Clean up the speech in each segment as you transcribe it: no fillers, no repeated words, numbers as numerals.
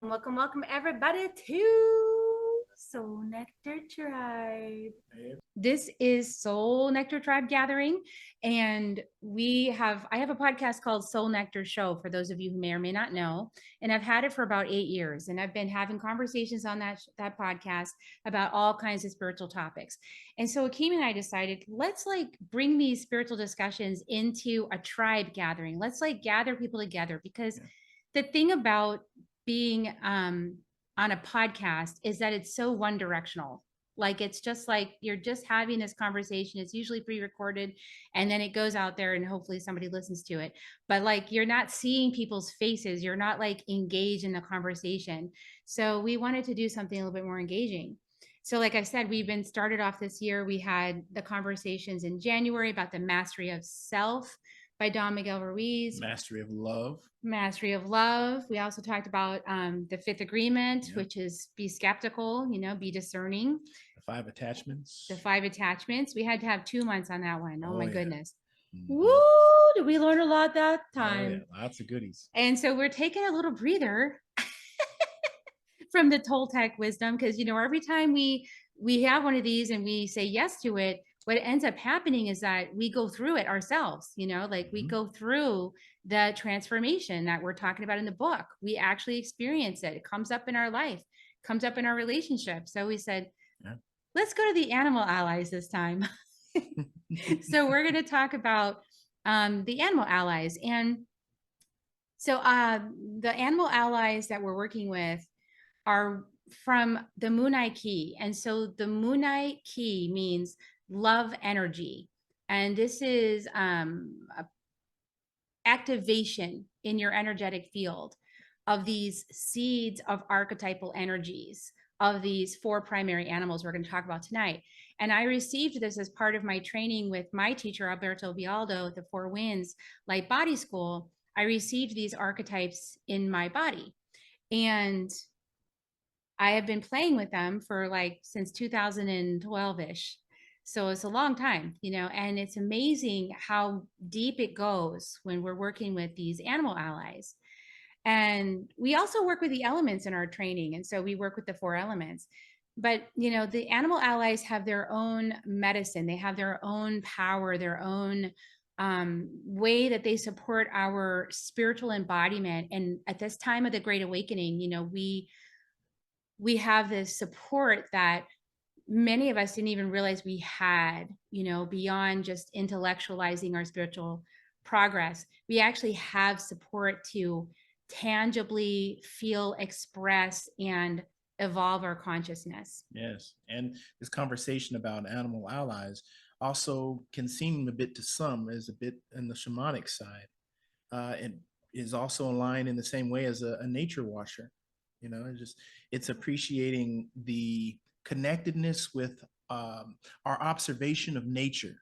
Welcome everybody to Soul Nectar Tribe. This is Soul Nectar Tribe Gathering, and I have a podcast called Soul Nectar Show for those of you who may or may not know, and I've had it for about 8 years, and I've been having conversations on that podcast about all kinds of spiritual topics. And so Akeem and I decided, let's bring these spiritual discussions into a tribe gathering. Let's gather people together because the thing about being on a podcast is that it's so one directional. Like it's just like you're just having this conversation. It's usually pre-recorded and then it goes out there and hopefully somebody listens to it. But you're not seeing people's faces. You're not engaged in the conversation. So we wanted to do something a little bit more engaging. So like I said, we've been started off this year. We had the conversations in January about the mastery of self by Don Miguel Ruiz. Mastery of love. Mastery of love. We also talked about the fifth agreement, which is be skeptical, be discerning. The 5 attachments. The 5 attachments. We had to have 2 months on that one. Oh my goodness. Mm-hmm. Woo! Did we learn a lot that time? Oh, yeah. Lots of goodies. And so we're taking a little breather from the Toltec wisdom because every time we have one of these and we say yes to it, what ends up happening is that we go through it ourselves, we go through the transformation that we're talking about in the book. We actually experience it. It comes up in our life, comes up in our relationship. So we said, let's go to the animal allies this time. So we're going to talk about the animal allies. And so the animal allies that we're working with are from the Munai key. And so the Munai key means love energy. And this is activation in your energetic field of these seeds of archetypal energies of these 4 primary animals we're going to talk about tonight. And I received this as part of my training with my teacher, Alberto Bialdo, at the 4 Winds Light Body School. I received these archetypes in my body. And I have been playing with them for since 2012-ish. So it's a long time, and it's amazing how deep it goes when we're working with these animal allies. And we also work with the elements in our training. And so we work with the 4 elements. But, the animal allies have their own medicine. They have their own power, their own way that they support our spiritual embodiment. And at this time of the Great Awakening, we have this support that many of us didn't even realize we had, beyond just intellectualizing our spiritual progress. We actually have support to tangibly feel, express, and evolve our consciousness. Yes. And this conversation about animal allies also can seem a bit to some as a bit in the shamanic side. It is also aligned in the same way as a nature washer. It's appreciating the connectedness with our observation of nature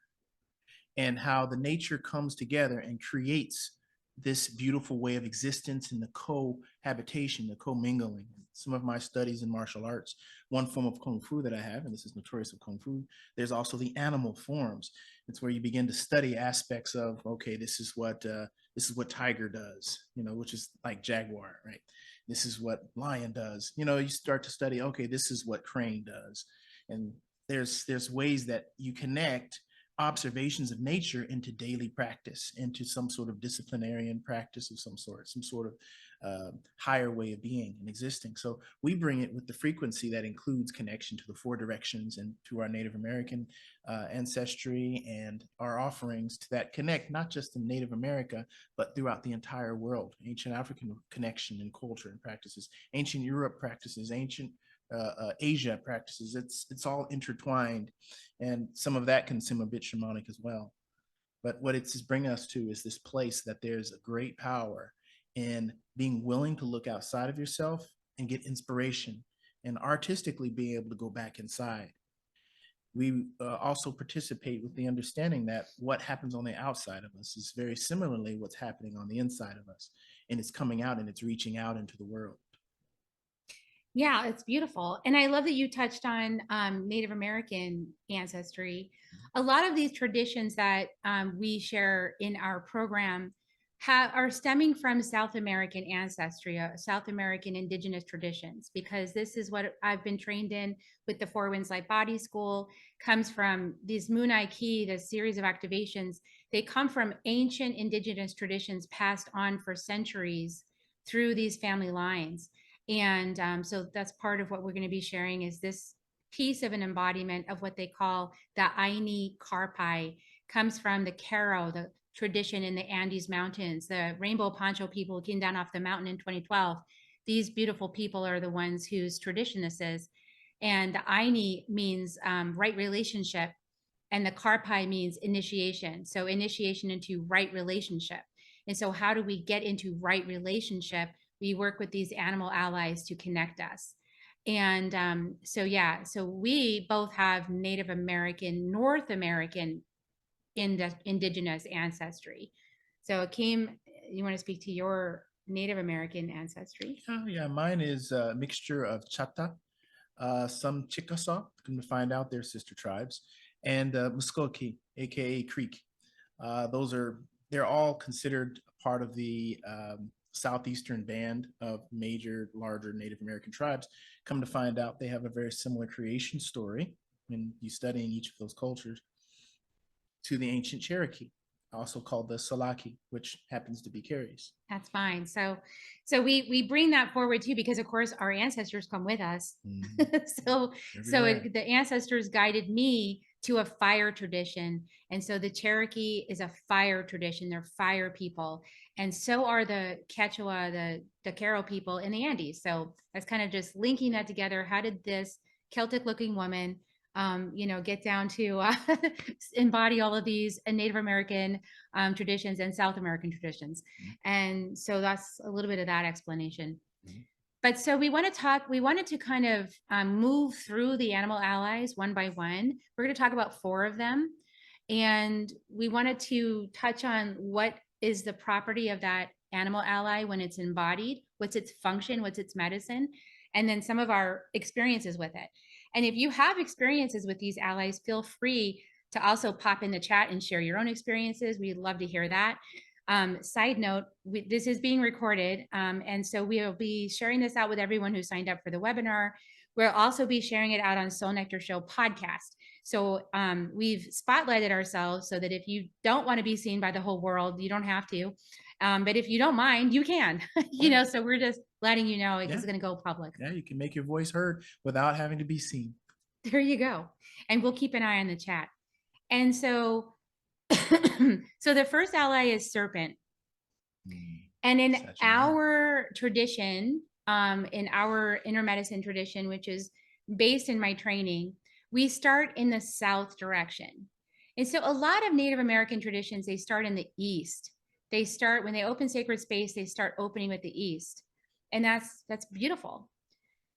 and how the nature comes together and creates this beautiful way of existence and the cohabitation, the commingling. Some of my studies in martial arts, one form of Kung Fu that I have, and this is notorious of Kung Fu, there's also the animal forms. It's where you begin to study aspects of, okay, this is what tiger does, which is like Jaguar, right? This is what lion does. You start to study, okay, this is what crane does. And there's ways that you connect observations of nature into daily practice, into some sort of disciplinarian practice of some sort of higher way of being and existing. So we bring it with the frequency that includes connection to the 4 directions and to our Native American ancestry and our offerings to that connect, not just in Native America, but throughout the entire world. Ancient African connection and culture and practices, ancient Europe practices, ancient Asia practices. It's all intertwined, and some of that can seem a bit shamanic as well. But what it's bringing us to is this place that there's a great power in being willing to look outside of yourself and get inspiration, and artistically being able to go back inside. We also participate with the understanding that what happens on the outside of us is very similarly what's happening on the inside of us, and it's coming out and it's reaching out into the world. Yeah, it's beautiful. And I love that you touched on Native American ancestry. A lot of these traditions that we share in our program are stemming from South American ancestry, South American indigenous traditions, because this is what I've been trained in with the Four Winds Light Body School, comes from these Munai Ki, the series of activations. They come from ancient indigenous traditions passed on for centuries through these family lines. And so that's part of what we're going to be sharing is this piece of an embodiment of what they call the Aini Karpai, comes from the Karo, the tradition in the Andes Mountains. The Rainbow Poncho people came down off the mountain in 2012. These beautiful people are the ones whose tradition this is. And the Aini means right relationship, and the Karpai means initiation. So initiation into right relationship. And so how do we get into right relationship? We work with these animal allies to connect us. And so we both have Native American, North American indigenous ancestry. So Akeem, you want to speak to your Native American ancestry? Yeah, mine is a mixture of Chata, some Chickasaw, come to find out they're sister tribes, and Muskoki, aka Creek. They're all considered part of the southeastern band of major, larger Native American tribes. Come to find out, they have a very similar creation story when you studying each of those cultures to the ancient Cherokee, also called the Salaki, which happens to be Kerri's. That's fine. So we bring that forward too, because of course our ancestors come with us. So the ancestors guided me to a fire tradition, and so the Cherokee is a fire tradition. They're fire people, and so are the Quechua, the Karo people in the Andes. So that's kind of just linking that together. How did this Celtic-looking woman, get down to embody all of these Native American traditions and South American traditions? And so that's a little bit of that explanation. But so we wanted to kind of move through the animal allies one by one. We're going to talk about 4 of them. And we wanted to touch on what is the property of that animal ally when it's embodied, what's its function, what's its medicine, and then some of our experiences with it. And if you have experiences with these allies, feel free to also pop in the chat and share your own experiences. We'd love to hear that. Side note, this is being recorded, and so we'll be sharing this out with everyone who signed up for the webinar. We'll also be sharing it out on Soul Nectar Show podcast. So we've spotlighted ourselves so that if you don't want to be seen by the whole world, you don't have to. But if you don't mind, you can. So we're just letting you know it's going to go public. Yeah, you can make your voice heard without having to be seen. There you go. And we'll keep an eye on the chat. And so so the first ally is Serpent. And in our tradition, in our inner medicine tradition, which is based in my training, we start in the south direction. And so a lot of Native American traditions, they start in the east. They start when they open sacred space, they start opening with the east. And that's beautiful.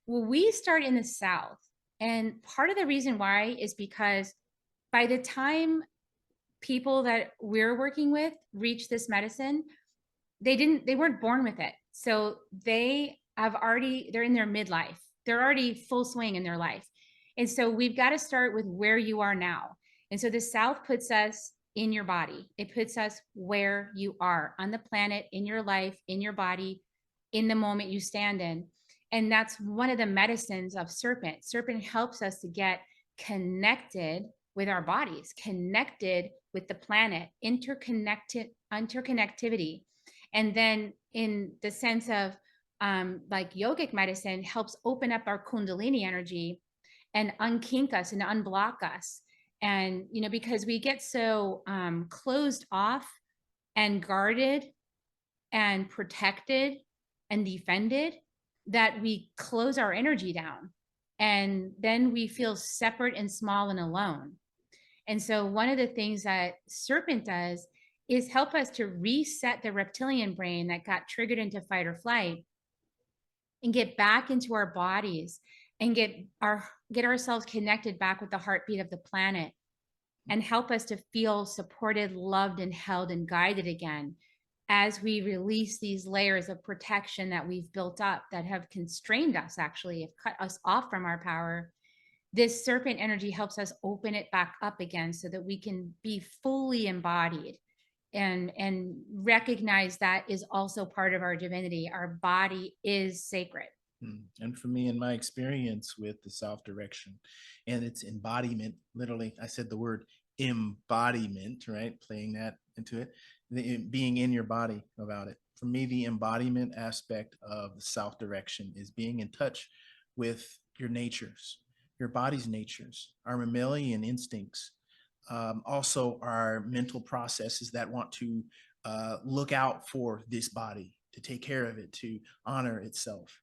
Well, we start in the south. And part of the reason why is because by the time people that we're working with reach this medicine, they weren't born with it. So they're in their midlife. They're already full swing in their life. And so we've got to start with where you are now. And so the South puts us in your body. It puts us where you are on the planet, in your life, in your body, in the moment you stand in. And that's one of the medicines of Serpent. Serpent helps us to get connected with our bodies, connected with the planet, interconnectivity. And then in the sense of like yogic medicine helps open up our Kundalini energy and unkink us and unblock us. And, because we get so closed off and guarded and protected and defended that we close our energy down. And then we feel separate and small and alone. And so one of the things that Serpent does is help us to reset the reptilian brain that got triggered into fight or flight and get back into our bodies and get ourselves connected back with the heartbeat of the planet and help us to feel supported, loved, and held and guided again as we release these layers of protection that we've built up that have constrained us, actually, have cut us off from our power. This Serpent energy helps us open it back up again so that we can be fully embodied and recognize that is also part of our divinity. Our body is sacred. And for me, in my experience with the self direction and its embodiment, literally, I said the word embodiment, right? Playing that into it, being in your body about it. For me, the embodiment aspect of the self direction is being in touch with your natures, your body's natures, our mammalian instincts, also our mental processes that want to look out for this body, to take care of it, to honor itself.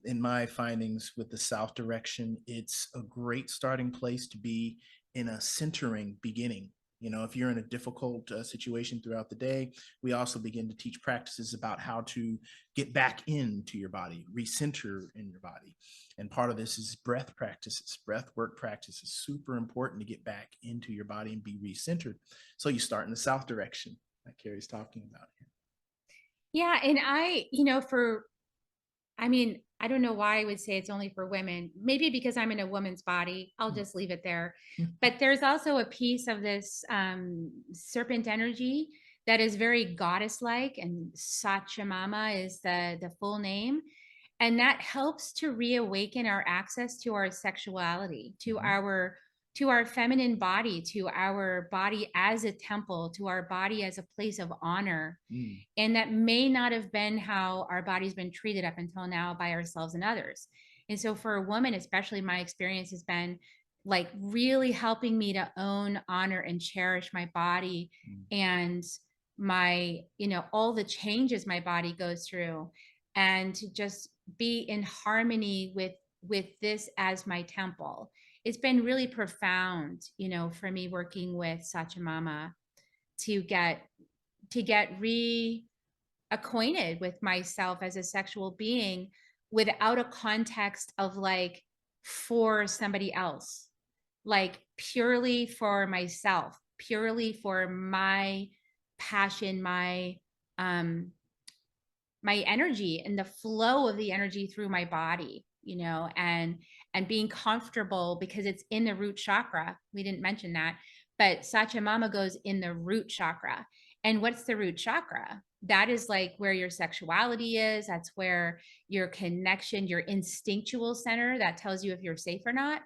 In my findings with the South direction, it's a great starting place to be in a centering beginning. You know, if you're in a difficult situation throughout the day, we also begin to teach practices about how to get back into your body, recenter in your body. And part of this is breath practices. Breath work practice is super important to get back into your body and be recentered. So you start in the South direction, like Kerri's talking about here. Yeah. And I mean, I don't know why I would say it's only for women. Maybe because I'm in a woman's body. I'll just leave it there. But there's also a piece of this serpent energy that is very goddess-like, and Sachamama is the full name. And that helps to reawaken our access to our sexuality, to our feminine body, to our body as a temple, to our body as a place of honor. And that may not have been how our body's been treated up until now by ourselves and others. And so for a woman, especially, my experience has been like really helping me to own, honor, and cherish my body and my, all the changes my body goes through, and to just be in harmony with this as my temple. It's been really profound, for me working with Sachamama to get reacquainted with myself as a sexual being without a context of like for somebody else, like purely for myself, purely for my passion, um my energy and the flow of the energy through my body, and being comfortable because it's in the root chakra. We didn't mention that, but Sachamama goes in the root chakra. And what's the root chakra? That is like where your sexuality is. That's where your connection, your instinctual center that tells you if you're safe or not,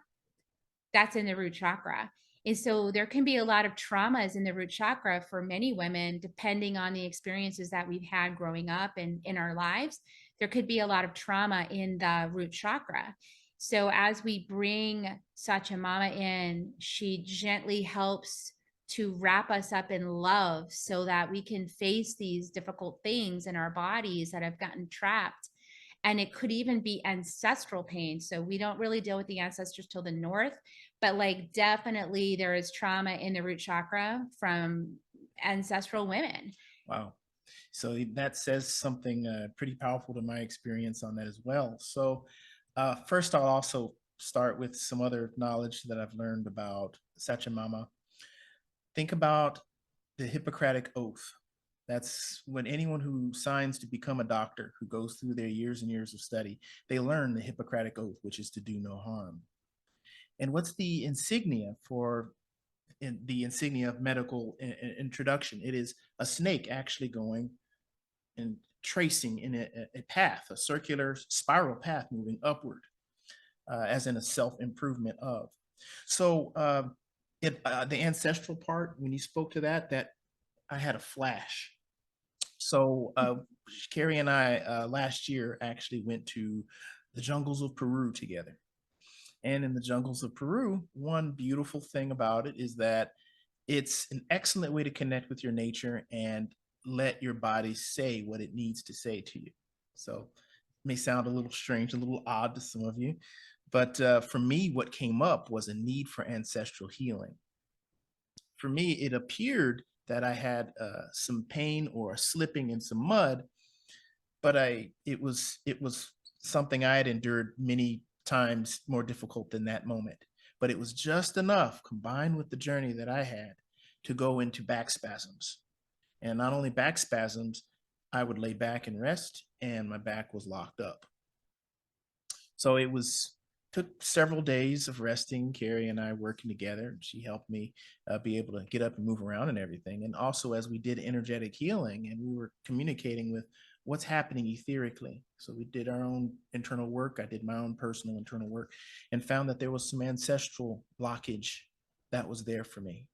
that's in the root chakra. And so there can be a lot of traumas in the root chakra for many women, depending on the experiences that we've had growing up and in our lives. There could be a lot of trauma in the root chakra. So as we bring Sachamama in, she gently helps to wrap us up in love so that we can face these difficult things in our bodies that have gotten trapped. And it could even be ancestral pain. So we don't really deal with the ancestors till the north, but like definitely there is trauma in the root chakra from ancestral women. Wow. So that says something pretty powerful to my experience on that as well. So first, I'll also start with some other knowledge that I've learned about Sachamama. Think about the Hippocratic Oath. That's when anyone who signs to become a doctor, who goes through their years and years of study, they learn the Hippocratic Oath, which is to do no harm. And what's the insignia for the insignia of medical introduction? It is a snake actually going and tracing in a path, a circular spiral path moving upward, as in a self-improvement of. So the ancestral part, when you spoke to that I had a flash. So Kerri and I last year actually went to the jungles of Peru together. And in the jungles of Peru, one beautiful thing about it is that it's an excellent way to connect with your nature and let your body say what it needs to say to you. So it may sound a little strange, a little odd to some of you, but for me, what came up was a need for ancestral healing. For me, it appeared that I had some pain or slipping in some mud, but it was something I had endured many times more difficult than that moment. But it was just enough, combined with the journey that I had, to go into back spasms. And not only back spasms, I would lay back and rest, and my back was locked up. So it was took several days of resting, Kerri and I working together. She helped me be able to get up and move around and everything. And also, as we did energetic healing and we were communicating with what's happening etherically. So we did our own internal work. I did my own personal internal work and found that there was some ancestral blockage that was there for me.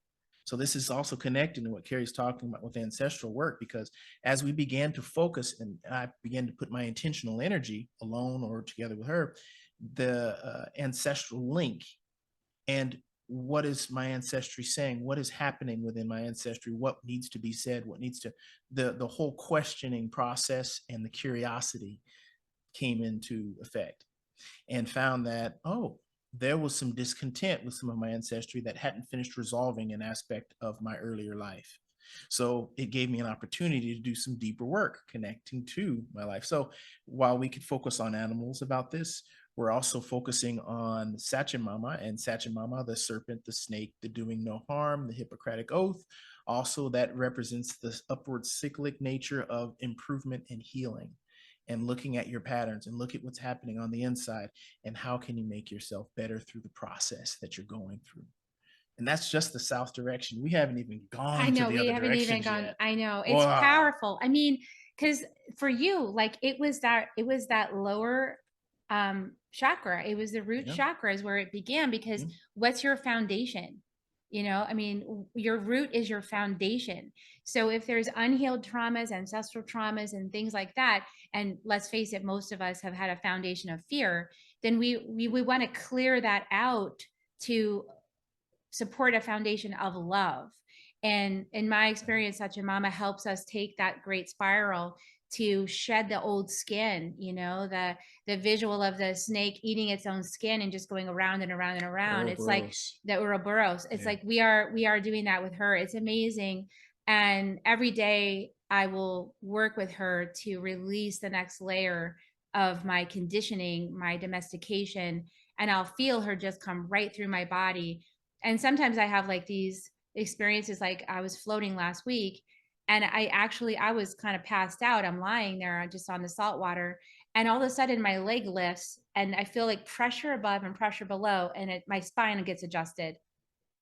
So this is also connected to what Kerri's talking about with ancestral work, because as we began to focus and I began to put my intentional energy alone or together with her, the ancestral link and what is my ancestry saying, what is happening within my ancestry, what needs to be said, what needs to, the whole questioning process and the curiosity came into effect, and found that, oh, there was some discontent with some of my ancestry that hadn't finished resolving an aspect of my earlier life. So it gave me an opportunity to do some deeper work connecting to my life. So while we could focus on animals about this, we're also focusing on Sachamama, and Sachamama, the serpent, the snake, the doing no harm, the Hippocratic oath. Also, that represents the upward cyclic nature of improvement and healing, and looking at your patterns and look at what's happening on the inside and how can you make yourself better through the process that you're going through. And that's just the south direction. We haven't even I gone to know the we other haven't even directions gone. yet. I know it's Wow. powerful. I mean, because for you, like it was that lower chakra. It was the root Yeah. chakra is where it began, because what's your foundation? You know, I mean, your root is your foundation. So if there's unhealed traumas, ancestral traumas, and things like that, and let's face it, most of us have had a foundation of fear, then we want to clear that out to support a foundation of love. And in my experience, Sachamama helps us take that great spiral to shed the old skin, you know, the visual of the snake eating its own skin and just going around and around and around. It's like Ouroboros. the Ouroboros. It's Yeah. like we are doing that with her. It's amazing. And every day I will work with her to release the next layer of my conditioning, my domestication, and I'll feel her just come right through my body. And sometimes I have like these experiences, like I was floating last week and I was kind of passed out. I'm lying there just on the salt water, and all of a sudden my leg lifts and I feel like pressure above and pressure below, and my spine gets adjusted.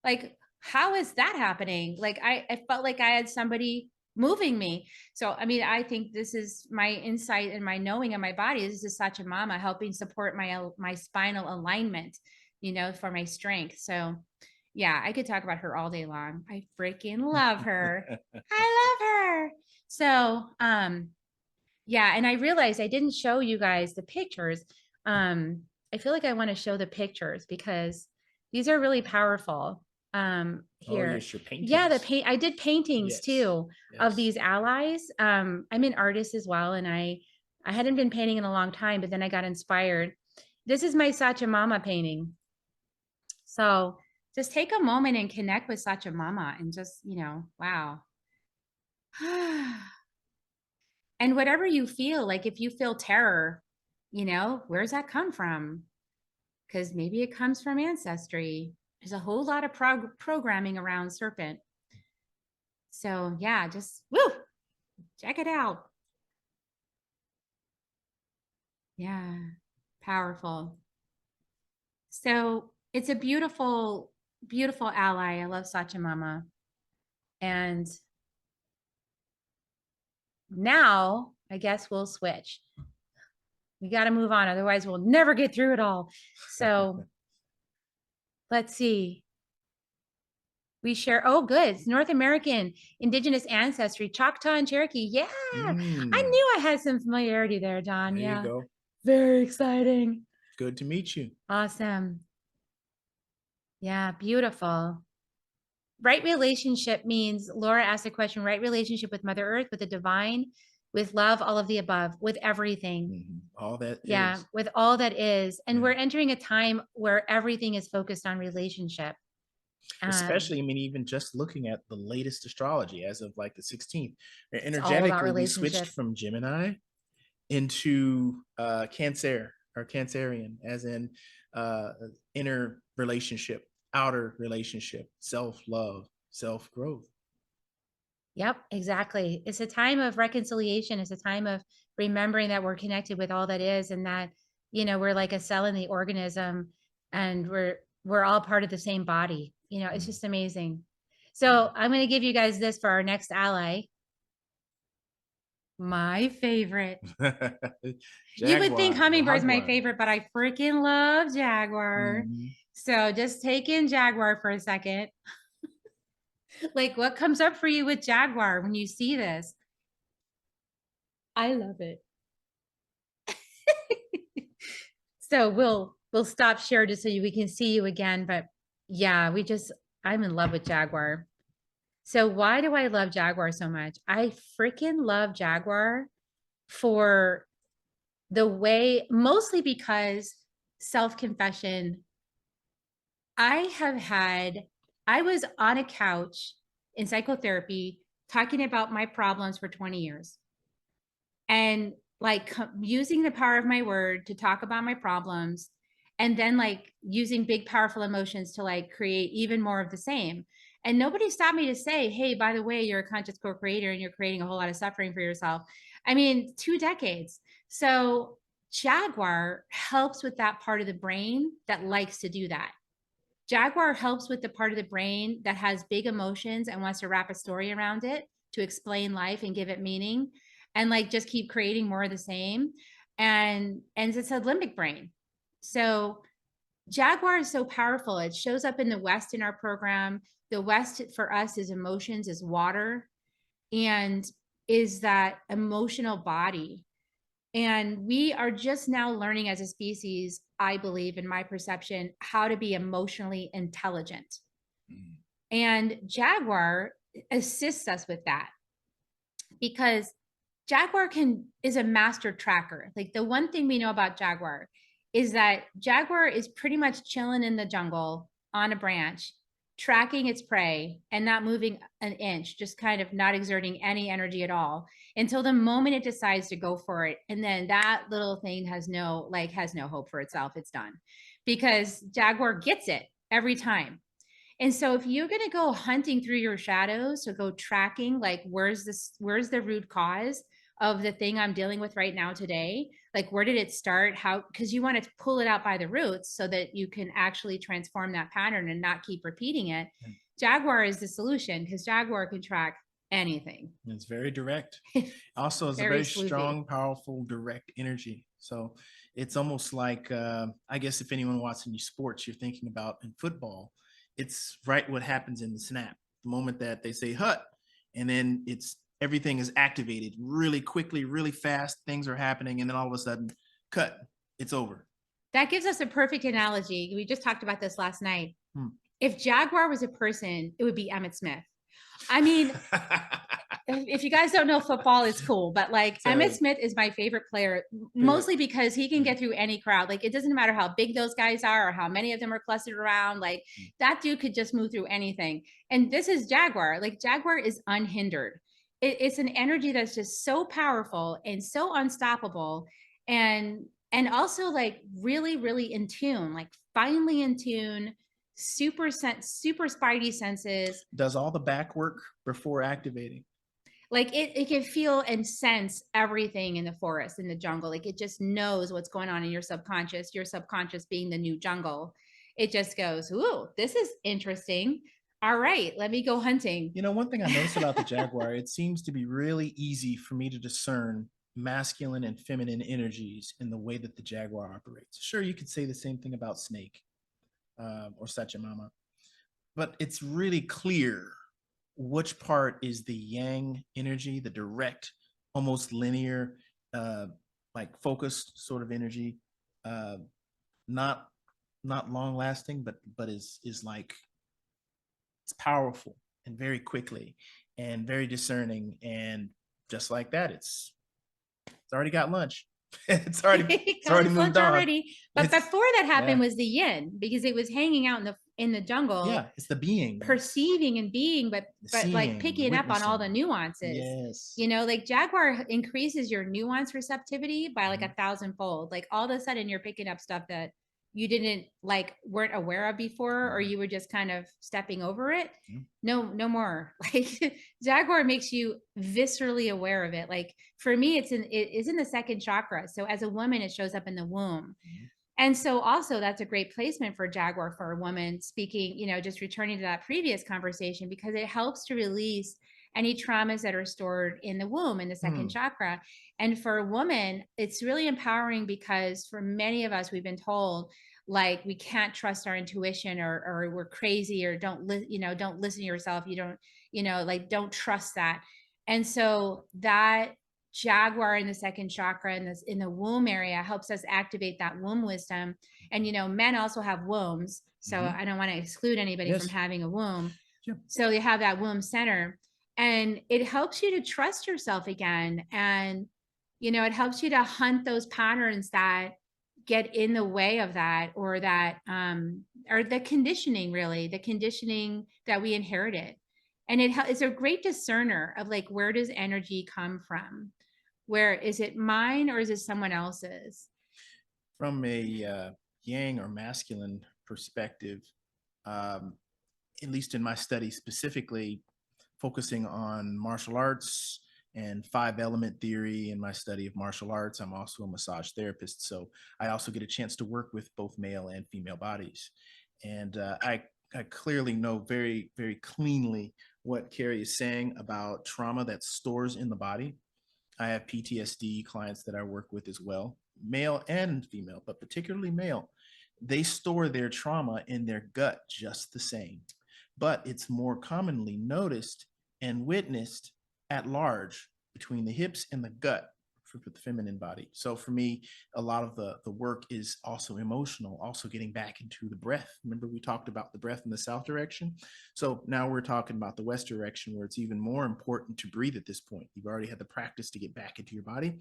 Like, how is that happening? Like I felt like I had somebody moving me. So I mean, I think this is my insight and my knowing of my body. This is such a mama helping support my spinal alignment, you know, for my strength. So yeah, I could talk about her all day long. I freaking love her. I love her. So yeah, and I realized I didn't show you guys the pictures. I feel like I want to show the pictures because these are really powerful. Oh, Here. yes, your Yeah, the paintings. paint I did paintings Yes. too of Yes. these allies. I'm an artist as well, and I hadn't been painting in a long time, but then I got inspired. This is my Sachamama painting. So just take a moment and connect with Sachamama and just, you know, wow. And whatever you feel, like if you feel terror, you know, where's that come from? Because maybe it comes from ancestry. There's a whole lot of programming around Serpent. So yeah, just woo, check it out. Yeah, powerful. So it's a beautiful, beautiful ally. I love Sachamama. And now I guess we'll switch. We got to move on. Otherwise, we'll never get through it all. So let's see. We share, oh, good. It's North American indigenous ancestry, Choctaw and Cherokee. Yeah. I knew I had some familiarity there, John. There Yeah. you go. Very exciting. Good to meet you. Awesome. Yeah, beautiful. Right relationship means, Laura asked the question, right relationship with Mother Earth, with the divine, with love, all of the above, with everything. All that Yeah, is. with all that is. And Yeah. we're entering a time where everything is focused on relationship. Especially, I mean, even just looking at the latest astrology as of like the 16th, It's all about energetically, we switched relationship. from Gemini into Cancer or Cancerian, as in inner relationship, outer relationship, self-love, self-growth. Yep, exactly. It's a time of reconciliation. It's a time of remembering that we're connected with all that is, and that You know, we're like a cell in the organism, and we're all part of the same body. You know, it's just amazing. So I'm going to give you guys this for our next ally. My favorite. You would think Hummingbird's my favorite, but I freaking love Jaguar. So just take in Jaguar for a second. Like, what comes up for you with Jaguar when you see this? I love it. So we'll stop share just so we can see you again. But yeah, I'm in love with Jaguar. So why do I love Jaguar so much? I freaking love Jaguar for the way, mostly because self-confession, I was on a couch in psychotherapy talking about my problems for 20 years. And like using the power of my word to talk about my problems, and then like using big, powerful emotions to like create even more of the same. And nobody stopped me to say, hey, by the way, you're a conscious co-creator and you're creating a whole lot of suffering for yourself. I mean, 2 decades. So Jaguar helps with that part of the brain that likes to do that. Jaguar helps with the part of the brain that has big emotions and wants to wrap a story around it to explain life and give it meaning, and like just keep creating more of the same. And it's a limbic brain. So Jaguar is so powerful. It shows up in the West in our program. The West for us is emotions, is water, and is that emotional body. And we are just now learning as a species, I believe, in my perception, how to be emotionally intelligent. And Jaguar assists us with that, because Jaguar is a master tracker. Like, the one thing we know about Jaguar is that Jaguar is pretty much chilling in the jungle on a branch, tracking its prey and not moving an inch, just kind of not exerting any energy at all until the moment it decides to go for it. And then that little thing has no hope for itself. It's done, because Jaguar gets it every time. And so if you're going to go hunting through your shadows, so go tracking, like, where's the root cause of the thing I'm dealing with right now today? Like, where did it start? How, because you want to pull it out by the roots so that you can actually transform that pattern and not keep repeating it. Jaguar is the solution, because Jaguar can track anything. It's very direct. Also, it's a very strong, powerful, direct energy. So it's almost like, I guess if anyone watching your sports, you're thinking about in football, it's right what happens in the snap. The moment that they say hut, and then everything is activated really quickly, really fast. Things are happening, and then all of a sudden, cut. It's over. That gives us a perfect analogy. We just talked about this last night. If Jaguar was a person, it would be Emmitt Smith. I mean, if you guys don't know football, it's cool, but like, Emmitt Smith is my favorite player, mostly because he can get through any crowd. Like, it doesn't matter how big those guys are or how many of them are clustered around. Like, that dude could just move through anything. And this is Jaguar. Like, Jaguar is unhindered. It's an energy that's just so powerful and so unstoppable, and also like really, really in tune, like finely in tune, super spidey senses. Does all the back work before activating. Like, it can feel and sense everything in the forest, in the jungle. Like, it just knows what's going on in your subconscious being the new jungle. It just goes, ooh, this is interesting. All right, let me go hunting. You know, one thing I noticed about the Jaguar, it seems to be really easy for me to discern masculine and feminine energies in the way that the Jaguar operates. Sure, you could say the same thing about Snake or Sachamama, but it's really clear which part is the yang energy, the direct, almost linear, like focused sort of energy, not long lasting, but is like, it's powerful and very quickly and very discerning, and just like that, it's already got lunch. it's already moved on already. But before that happened was the yin, because it was hanging out in the jungle. Yeah, it's the being, perceiving and being, but seeing, like picking up on all the nuances. Yes. You know, like Jaguar increases your nuance receptivity by like 1,000-fold. Like, all of a sudden you're picking up stuff that you didn't like weren't aware of before, or you were just kind of stepping over it. Yeah. No more. Like Jaguar makes you viscerally aware of it. Like for me, it is in the second chakra. So as a woman, it shows up in the womb. And so also that's a great placement for Jaguar for a woman, speaking, just returning to that previous conversation, because it helps to release any traumas that are stored in the womb, in the second chakra. And for a woman, it's really empowering, because for many of us, we've been told like we can't trust our intuition, or we're crazy, or don't listen to yourself. You don't, like don't trust that. And so that Jaguar in the second chakra in the womb area helps us activate that womb wisdom. And men also have wombs, so I don't want to exclude anybody from Yes. having a womb. Sure. So they have that womb center, and it helps you to trust yourself again. And it helps you to hunt those patterns that get in the way of that, or that or the conditioning, really the conditioning that we inherited. And it's a great discerner of like, where does energy come from? Where is it mine, or is it someone else's? From a yang or masculine perspective, at least in my study specifically, focusing on martial arts and 5-element theory in my study of martial arts. I'm also a massage therapist, so I also get a chance to work with both male and female bodies. And I clearly know very, very cleanly what Kerri is saying about trauma that stores in the body. I have PTSD clients that I work with as well, male and female, but particularly male. They store their trauma in their gut just the same, but it's more commonly noticed and witnessed at large between the hips and the gut for the feminine body. So for me, a lot of the work is also emotional, also getting back into the breath. Remember, we talked about the breath in the south direction. So now we're talking about the west direction, where it's even more important to breathe at this point. You've already had the practice to get back into your body.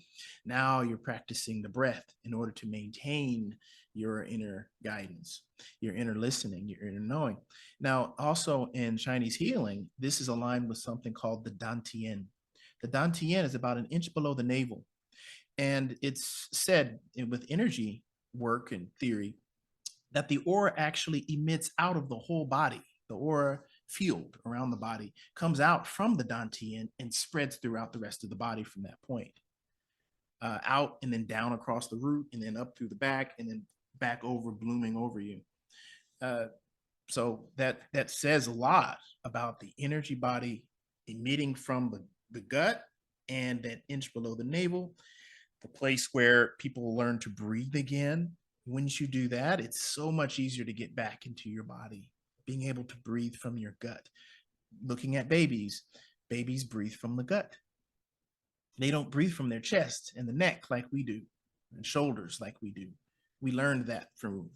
Now you're practicing the breath in order to maintain your inner guidance, your inner listening, your inner knowing. Now, also in Chinese healing, this is aligned with something called the Dantian. The Dantian is about an inch below the navel. And it's said with energy work and theory that the aura actually emits out of the whole body. The aura field around the body comes out from the Dantian and spreads throughout the rest of the body from that point. Out and then down across the root, and then up through the back, and then back over, blooming over you. So that says a lot about the energy body emitting from the gut and that inch below the navel, the place where people learn to breathe again. Once you do that, it's so much easier to get back into your body, being able to breathe from your gut. Looking at babies breathe from the gut. They don't breathe from their chest and the neck like we do, and shoulders like we do. We learned that through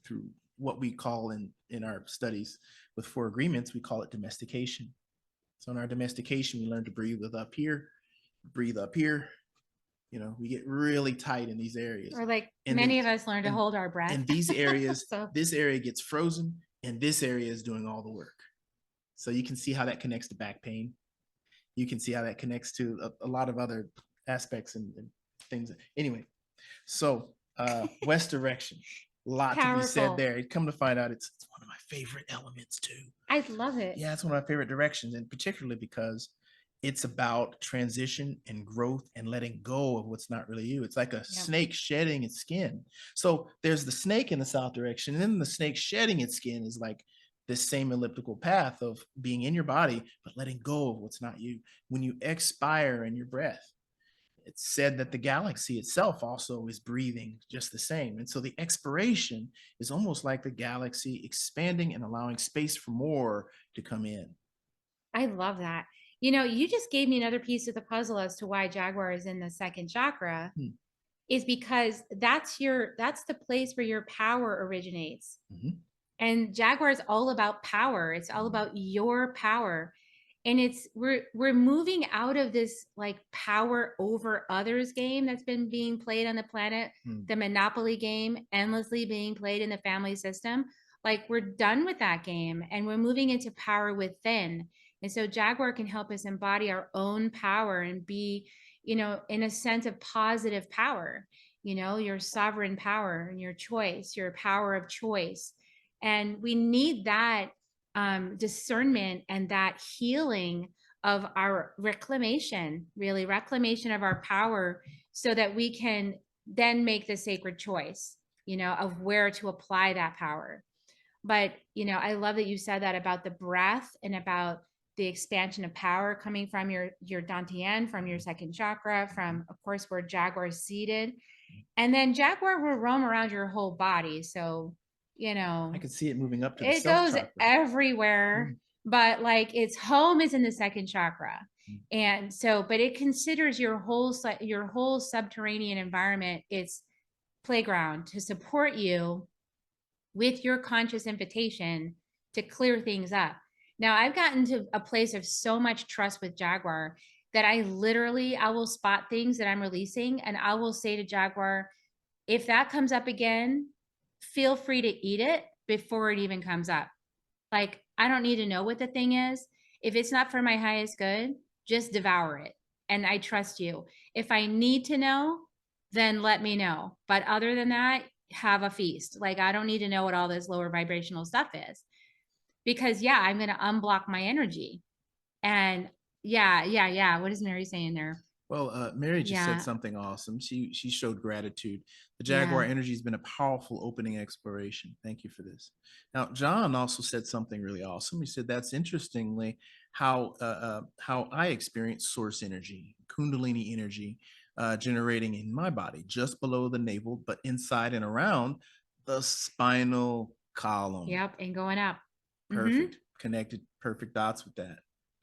what we call in our studies with 4 agreements, we call it domestication. So in our domestication, we learn to breathe with up here, breathe up here. We get really tight in these areas. Or like many of us learn to hold our breath. In these areas, So this area gets frozen, and this area is doing all the work. So you can see how that connects to back pain. You can see how that connects to a lot of other aspects and things. Anyway, so west direction, a lot to be said there. Come to find out, it's one of my favorite elements too. I love it. Yeah, it's one of my favorite directions, and particularly because it's about transition and growth and letting go of what's not really you. It's like a snake shedding its skin. So there's the snake in the south direction, and then the snake shedding its skin is like this same elliptical path of being in your body, but letting go of what's not you. When you expire in your breath, it's said that the galaxy itself also is breathing just the same. And so the expiration is almost like the galaxy expanding and allowing space for more to come in. I love that. You just gave me another piece of the puzzle as to why Jaguar is in the second chakra, is because that's the place where your power originates. And Jaguar is all about power. It's all about your power. And we're moving out of this like power over others game that's been being played on the planet, the monopoly game endlessly being played in the family system. Like we're done with that game, and we're moving into power within. And so Jaguar can help us embody our own power and be, in a sense of positive power. your sovereign power and your choice, your power of choice. And we need that discernment and that healing of our reclamation, really reclamation of our power, so that we can then make the sacred choice, of where to apply that power. But, I love that you said that about the breath and about the expansion of power coming from your dantian, from your second chakra, from, of course, where Jaguar is seated. And then Jaguar will roam around your whole body. So, I could see it moving up to the it self goes chakra. everywhere, but like its home is in the second chakra. Mm. And so, but it considers your whole subterranean environment its playground to support you with your conscious invitation to clear things up. Now, I've gotten to a place of so much trust with Jaguar that I will spot things that I'm releasing, and I will say to Jaguar, if that comes up again, feel free to eat it before it even comes up. Like, I don't need to know what the thing is. If it's not for my highest good, just devour it. And I trust you. If I need to know, then let me know. But other than that, have a feast. Like, I don't need to know what all this lower vibrational stuff is, because I'm going to unblock my energy. And yeah. What is Mary saying there? Well, Mary just said Yeah. something awesome. She showed gratitude. The Jaguar Yeah. energy has been a powerful opening exploration. Thank you for this. Now, John also said something really awesome. He said that's interestingly how I experience source energy, Kundalini energy, generating in my body, just below the navel, but inside and around the spinal column. Yep, and going up. Perfect. Connected perfect dots with that.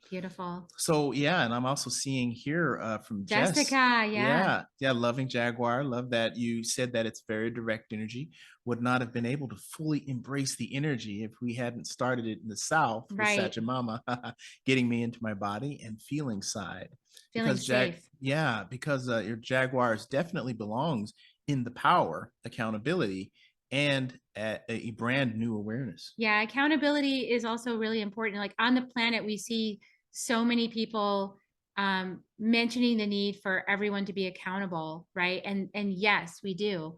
Beautiful. So yeah, and I'm also seeing here from Jessica, Jess. Yeah, loving Jaguar. Love that you said that it's very direct energy. Would not have been able to fully embrace the energy if we hadn't started it in the South with Right. Sachamama getting me into my body and feeling side. Feeling Because safe. because your Jaguars definitely belongs in the power, accountability, and a brand new awareness. Yeah, accountability is also really important. Like, on the planet, we see so many people mentioning the need for everyone to be accountable, right? And yes, we do.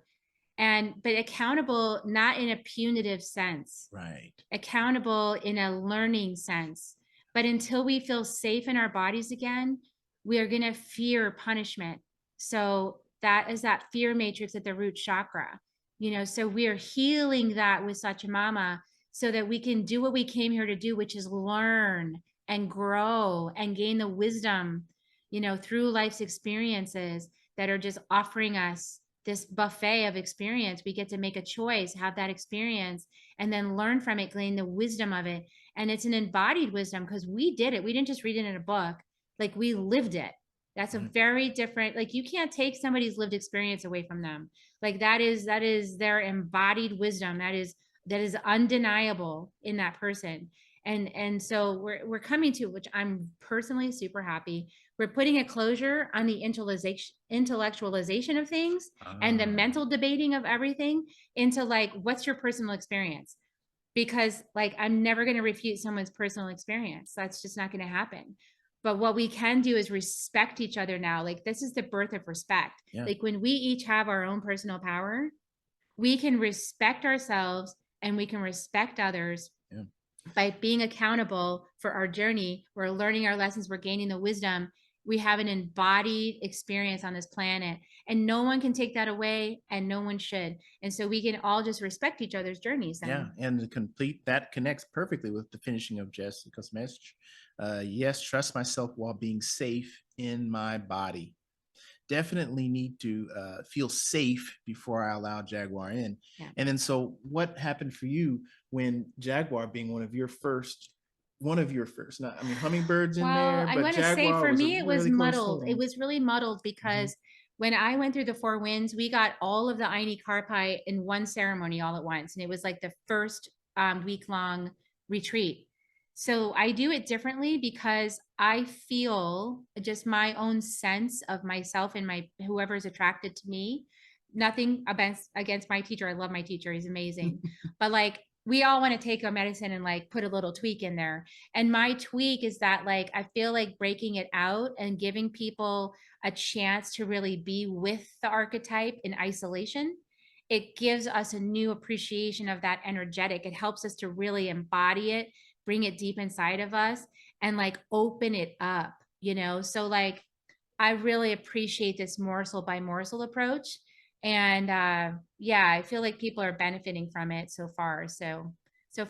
But accountable not in a punitive sense. Right. Accountable in a learning sense. But until we feel safe in our bodies again, we are going to fear punishment. So that is that fear matrix at the root chakra. So we are healing that with Sachamama, so that we can do what we came here to do, which is learn and grow and gain the wisdom, through life's experiences that are just offering us this buffet of experience. We get to make a choice, have that experience, and then learn from it, gain the wisdom of it. And it's an embodied wisdom, because we did it. We didn't just read it in a book, like, we lived it. That's a very different, like, you can't take somebody's lived experience away from them. Like, that is their embodied wisdom. That is undeniable in that person. And so we're coming to, which I'm personally super happy, we're putting a closure on the intellectualization of things and the mental debating of everything into, like, what's your personal experience? Because, like, I'm never going to refute someone's personal experience. That's just not going to happen. But what we can do is respect each other now. Like, this is the birth of respect. Yeah. Like, when we each have our own personal power, we can respect ourselves and we can respect others. Yeah. By being accountable for our journey. We're learning our lessons, we're gaining the wisdom. We have an embodied experience on this planet, and no one can take that away, and no one should. And so we can all just respect each other's journeys then. Yeah, and to complete that connects perfectly with the finishing of Jessica's message. Yes, trust myself while being safe in my body. Definitely need to feel safe before I allow Jaguar in. Yeah. And then, so what happened for you when Jaguar, being one of your first, not, I mean, Hummingbirds in there, I'm but going to say, Jaguar for was me, a it was really close muddled. It second. was really muddled because when I went through the four winds, we got all of the Aini Karpai in one ceremony all at once. And it was like the first week-long retreat. So I do it differently because I feel just my own sense of myself and my whoever is attracted to me. Nothing against my teacher. I love my teacher. He's amazing. But, like, we all want to take our medicine and like put a little tweak in there. And my tweak is that like I feel like breaking it out and giving people a chance to really be with the archetype in isolation. It gives us a new appreciation of that energetic. It helps us to really embody it, bring it deep inside of us, and like open it up, you know? So like I really appreciate this morsel by morsel approach. And yeah, I feel like people are benefiting from it so far. So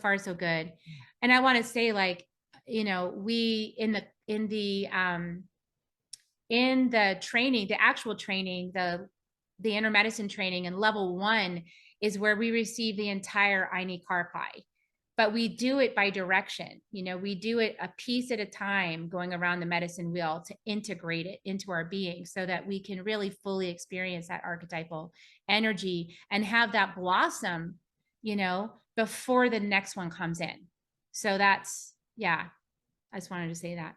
far so good. And I want to say, like, you know, we in the training, the actual training, the inner medicine training in level 1 is where we receive the entire Aini Karpai. But we do it by direction. You know, we do it a piece at a time, going around the medicine wheel to integrate it into our being so that we can really fully experience that archetypal energy and have that blossom, you know, before the next one comes in. So that's, yeah, I just wanted to say that.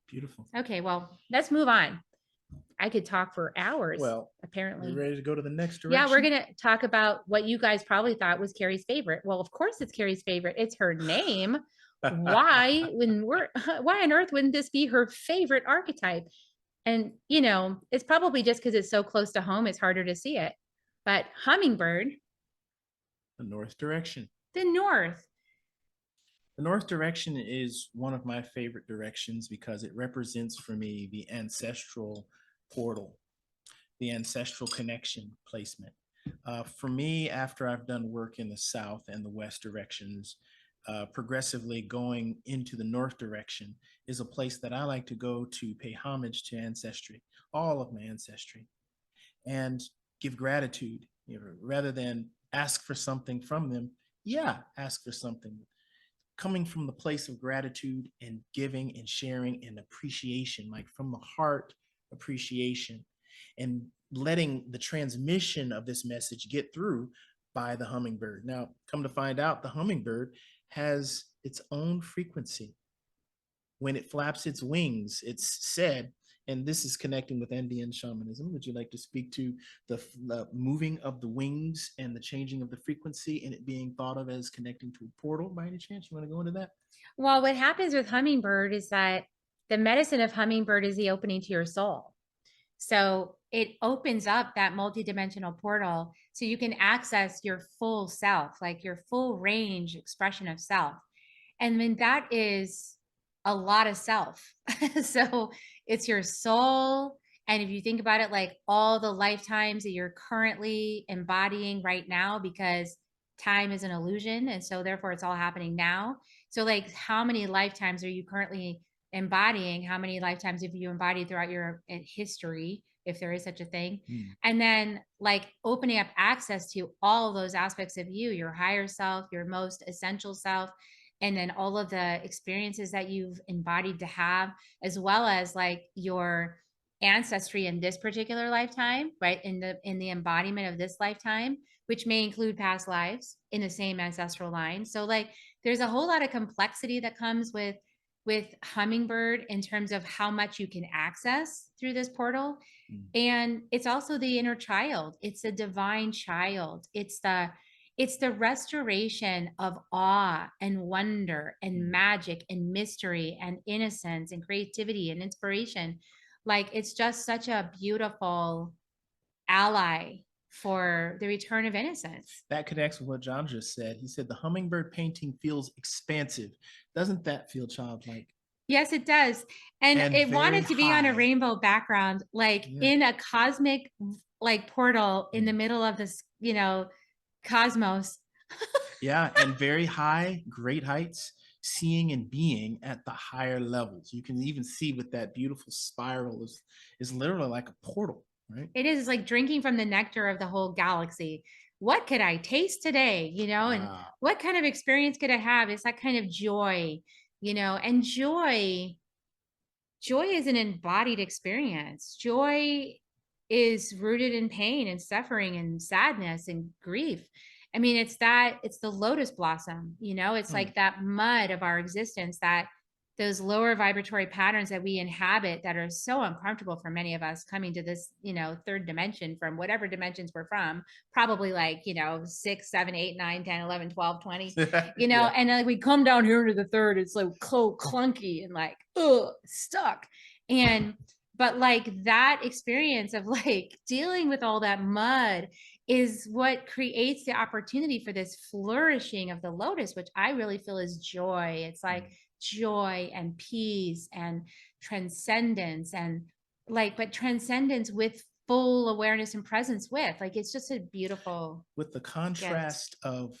Beautiful. Okay, well, let's move on. I could talk for hours. Well, apparently. we're ready to go to the next direction. Yeah, we're going to talk about what you guys probably thought was Kerri's favorite. Well, of course it's Kerri's favorite. It's her name. Why on earth wouldn't this be her favorite archetype? And, you know, it's probably just because it's so close to home, it's harder to see it. But hummingbird. The north direction. The north. The north direction is one of my favorite directions because it represents for me the ancestral portal, the ancestral connection placement. For me, after I've done work in the south and the west directions, progressively going into the north direction is a place that I like to go to pay homage to ancestry, all of my ancestry, and give gratitude, you know, rather than ask for something from them. Yeah, ask for something. Coming from the place of gratitude and giving and sharing and appreciation, like from the heart appreciation, and letting the transmission of this message get through by the hummingbird. Now, come to find out, the hummingbird has its own frequency. When it flaps its wings, it's said, and this is connecting with Indian shamanism. Would you like to speak to the moving of the wings and the changing of the frequency and it being thought of as connecting to a portal by any chance? You want to go into that? Well, what happens with hummingbird is that the medicine of hummingbird is the opening to your soul. So it opens up that multidimensional portal so you can access your full self, like your full range expression of self. And then that is a lot of self. So it's your soul. And if you think about it, like all the lifetimes that you're currently embodying right now, because time is an illusion. And so therefore it's all happening now. So like how many lifetimes are you currently embodying? How many lifetimes have you embodied throughout your history, if there is such a thing? And then like opening up access to all those aspects of you, your higher self, your most essential self, and then all of the experiences that you've embodied to have, as well as like your ancestry in this particular lifetime, right? In the embodiment of this lifetime, which may include past lives in the same ancestral line. So like there's a whole lot of complexity that comes with hummingbird in terms of how much you can access through this portal. And it's also the inner child. It's the divine child. It's the restoration of awe and wonder and magic and mystery and innocence and creativity and inspiration. Like it's just such a beautiful ally for the return of innocence. That connects with what John just said. He said the hummingbird painting feels expansive. Doesn't that feel childlike? Yes, it does. And it wanted to be on a rainbow background, like in a cosmic like portal in the middle of this, you know, cosmos. Yeah, and very high, great heights, seeing and being at the higher levels. You can even see with that beautiful spiral is literally like a portal, right? It is like drinking from the nectar of the whole galaxy. What could I taste today? You know, and what kind of experience could I have? It's that kind of joy, you know, and joy is an embodied experience. Joy is rooted in pain and suffering and sadness and grief. I mean, it's the lotus blossom, you know, it's like that mud of our existence that those lower vibratory patterns that we inhabit that are so uncomfortable for many of us coming to this, third dimension from whatever dimensions we're from, probably like, 6, 7, 8, 9, 10, 11, 12, 20, Yeah. and then we come down here into the third, it's like clunky and like, stuck. But like that experience of like dealing with all that mud is what creates the opportunity for this flourishing of the lotus, which I really feel is joy. It's like joy and peace and transcendence, and like, but transcendence with full awareness and presence with, like, it's just a beautiful With the gift. contrast of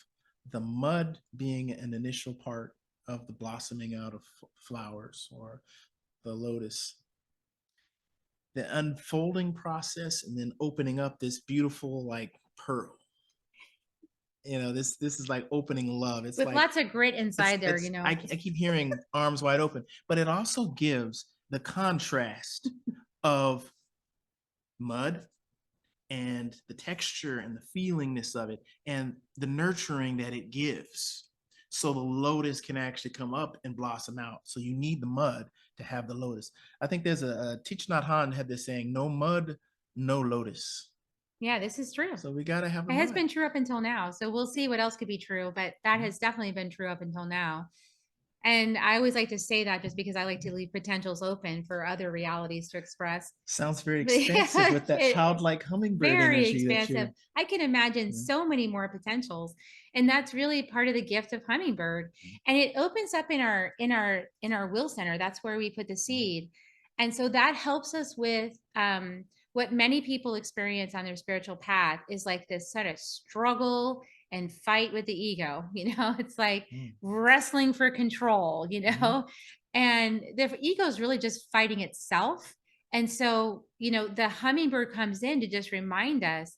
the mud being an initial part of the blossoming out of flowers or the lotus, the unfolding process, and then opening up this beautiful like pearl. This is like opening love. It's With like lots of grit inside there, I keep hearing arms wide open, but it also gives the contrast of mud and the texture and the feelingness of it and the nurturing that it gives. So the lotus can actually come up and blossom out. So you need the mud to have the lotus. I think there's a Thich Nhat Hanh had this saying, no mud, no lotus. Yeah, this is true. So we got to have the It has mud. been true up until now. So we'll see what else could be true, but that has definitely been true up until now. And I always like to say that just because I like to leave potentials open for other realities to express. Sounds very expansive with that childlike hummingbird Very energy. expansive. I can imagine so many more potentials, and that's really part of the gift of hummingbird. And it opens up in our will center. That's where we put the seed, and so that helps us with what many people experience on their spiritual path is like this sort of struggle and fight with the ego. It's like wrestling for control. And the ego is really just fighting itself. And so, the hummingbird comes in to just remind us,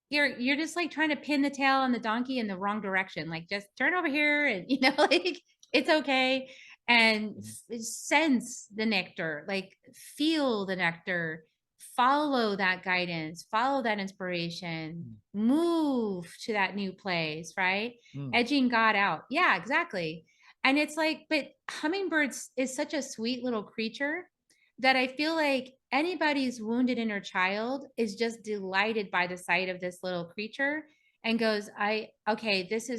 you're just like trying to pin the tail on the donkey in the wrong direction. Like, just turn over here and, like, it's okay. And sense the nectar, like feel the nectar, follow that guidance, follow that inspiration, move to that new place, right? Edging God out. Yeah, exactly. And it's like, but hummingbirds is such a sweet little creature that I feel like anybody's wounded inner child is just delighted by the sight of this little creature and goes, okay, this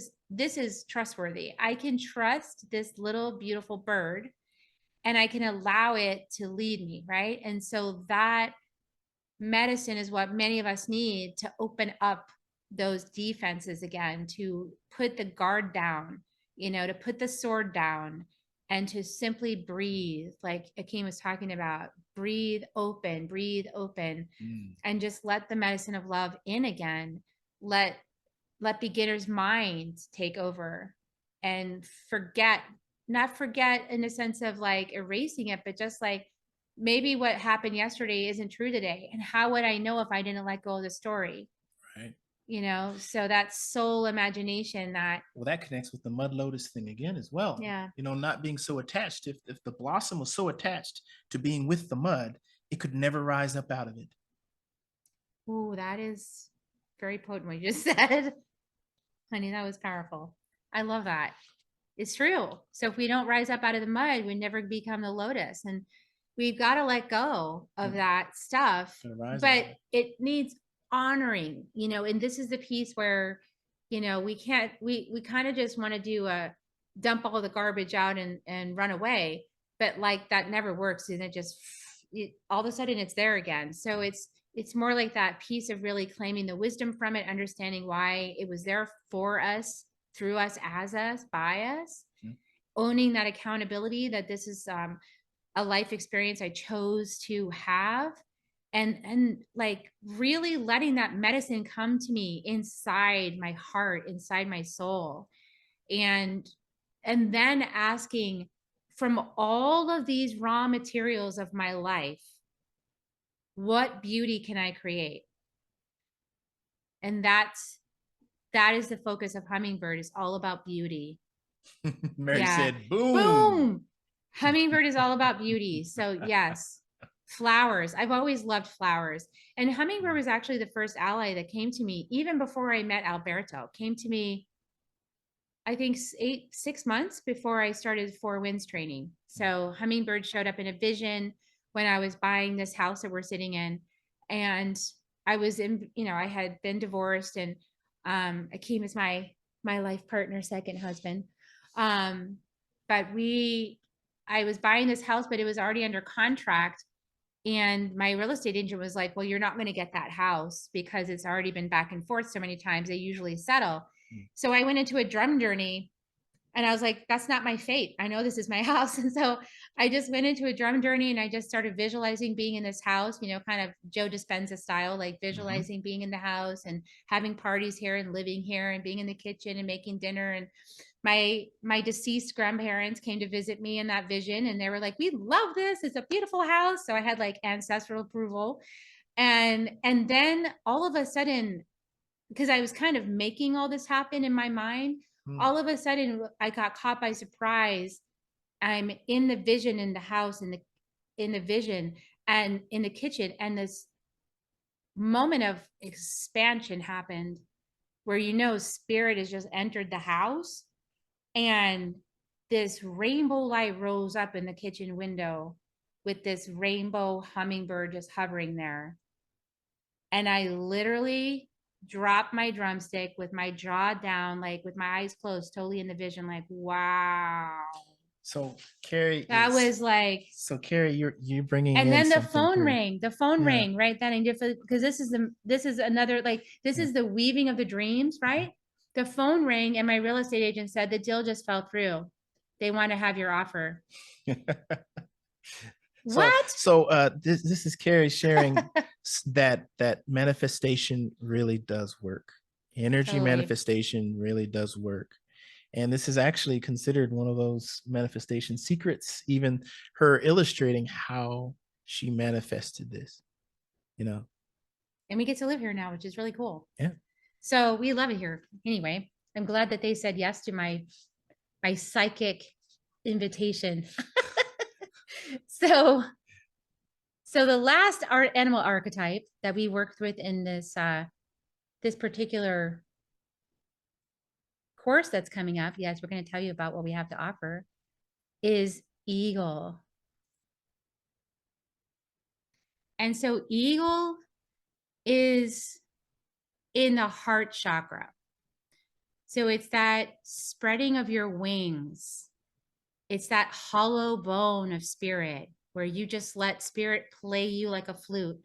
is trustworthy. I can trust this little beautiful bird and I can allow it to lead me, right? And so that medicine is what many of us need to open up those defenses again, to put the guard down, to put the sword down, and to simply breathe, like Akeem was talking about. Breathe open, and just let the medicine of love in again. Let beginner's mind take over and not forget in the sense of like erasing it, but just like, maybe what happened yesterday isn't true today. And how would I know if I didn't let go of the story? Right. So that soul imagination that connects with the mud lotus thing again as well. Yeah. Not being so attached. If the blossom was so attached to being with the mud, it could never rise up out of it. Oh, that is very potent what you just said. Honey, that was powerful. I love that. It's true. So if we don't rise up out of the mud, we never become the lotus. And we've got to let go of that stuff. But it needs honoring, and this is the piece where, we can't, we kind of just want to do a dump all the garbage out and run away. But like that never works. And all of a sudden it's there again. So it's more like that piece of really claiming the wisdom from it, understanding why it was there for us, through us, as us, by us, owning that accountability, that this is a life experience I chose to have, and like really letting that medicine come to me inside my heart, inside my soul, and then asking, from all of these raw materials of my life, what beauty can I create? And that is the focus of Hummingbird. Is all about beauty. Mary said, boom. Boom. Hummingbird is all about beauty. So yes, flowers. I've always loved flowers. And Hummingbird was actually the first ally that came to me, even before I met Alberto, came to me I think 6 months before I started Four Winds training. So Hummingbird showed up in a vision when I was buying this house that we're sitting in. And I was in, I had been divorced, and Akeem is my life partner, second husband. Um, but I was buying this house, but it was already under contract. And my real estate agent was like, well, you're not going to get that house because it's already been back and forth so many times. They usually settle. So I went into a drum journey, and I was like, that's not my fate. I know this is my house. And so I just went into a drum journey, and I just started visualizing being in this house, kind of Joe Dispenza style, like visualizing being in the house and having parties here and living here and being in the kitchen and making dinner. And my deceased grandparents came to visit me in that vision, and they were like, we love this. It's a beautiful house. So I had like ancestral approval. And then all of a sudden, because I was kind of making all this happen in my mind, all of a sudden I got caught by surprise. I'm in the vision in the house, in the vision and in the kitchen, and this moment of expansion happened where spirit has just entered the house, and this rainbow light rose up in the kitchen window with this rainbow hummingbird just hovering there. And I literally dropped my drumstick with my jaw down, like with my eyes closed, totally in the vision, like, wow. So Kerri, That was like, so Kerri, you're bringing and in then the something phone through. rang, right then. And because this is another, like, this is the weaving of the dreams, right? The phone rang, and my real estate agent said the deal just fell through. They want to have your offer. What? So this is Kerri sharing that manifestation really does work. Energy Totally. manifestation really does work. And this is actually considered one of those manifestation secrets, even her illustrating how she manifested this, And we get to live here now, which is really cool. Yeah. So we love it here. Anyway, I'm glad that they said yes to my psychic invitation. So the last animal archetype that we worked with in this this particular course that's coming up, yes, we're going to tell you about what we have to offer, is eagle. And so eagle is in the heart chakra. So it's that spreading of your wings. It's that hollow bone of spirit where you just let spirit play you like a flute.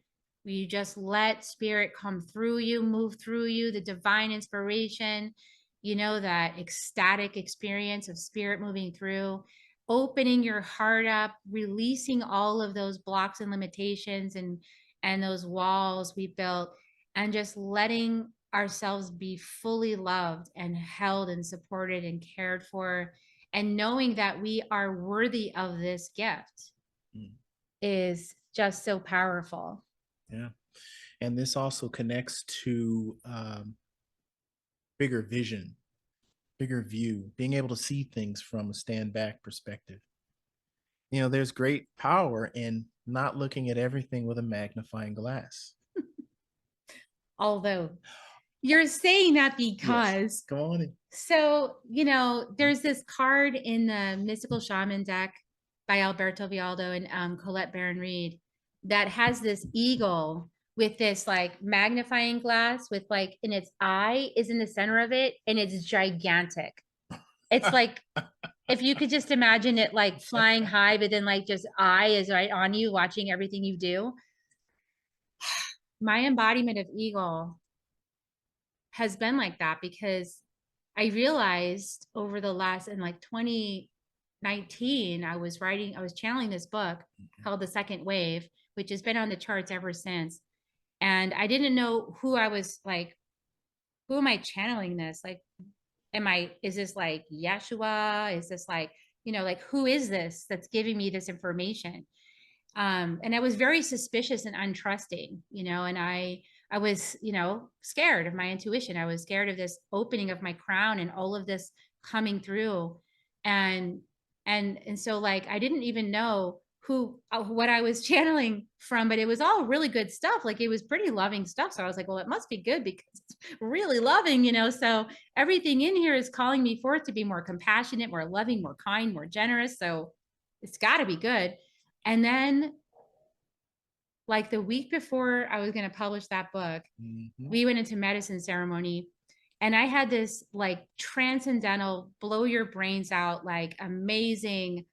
Where you just let spirit come through you, move through you, the divine inspiration, that ecstatic experience of spirit moving through, opening your heart up, releasing all of those blocks and limitations and those walls we built, and just letting ourselves be fully loved and held and supported and cared for, and knowing that we are worthy of this gift is just so powerful. Yeah. And this also connects to bigger vision, bigger view, being able to see things from a stand back perspective. There's great power in not looking at everything with a magnifying glass. Although you're saying that because yes. Go on in. So, there's this card in the Mystical Shaman deck by Alberto Vialdo and Colette Baron-Reed that has this eagle with this like magnifying glass with like, and its eye is in the center of it, and it's gigantic. It's like, if you could just imagine it like flying high, but then like just eye is right on you, watching everything you do. My embodiment of eagle has been like that because I realized over the last, in like 2019, I was channeling this book called The Second Wave, which has been on the charts ever since. And I didn't know who I was, like, who am I channeling this? Like, is this like Yeshua? Is this like, like, who is this that's giving me this information? And I was very suspicious and untrusting, and I was, scared of my intuition. I was scared of this opening of my crown and all of this coming through. And so like, I didn't even know what I was channeling from, but it was all really good stuff. Like it was pretty loving stuff. So I was like, well, it must be good because it's really loving, you know? So everything in here is calling me forth to be more compassionate, more loving, more kind, more generous. So it's got to be good. And then like the week before I was going to publish that book, we went into medicine ceremony, and I had this like transcendental, blow your brains out, like amazing,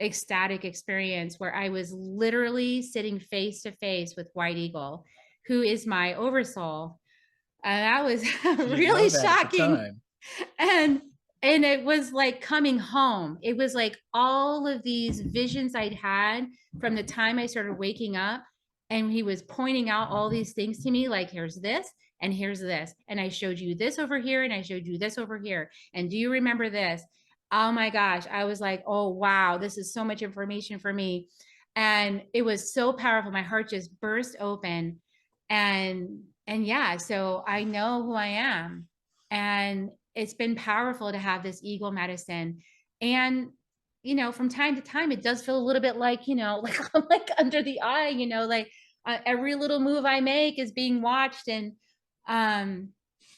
ecstatic experience where I was literally sitting face to face with White Eagle, who is my oversoul. And that was You didn't know really that at the shocking. time. And it was like coming home. It was like all of these visions I'd had from the time I started waking up. And he was pointing out all these things to me, like, here's this, and here's this. And I showed you this over here, and I showed you this over here. And do you remember this? Oh my gosh. I was like, oh, wow, this is so much information for me. And it was so powerful. My heart just burst open. And yeah, so I know who I am. And it's been powerful to have this eagle medicine. And you know, from time to time, it does feel a little bit like, you know, like I'm like under the eye, you know, like every little move I make is being watched. And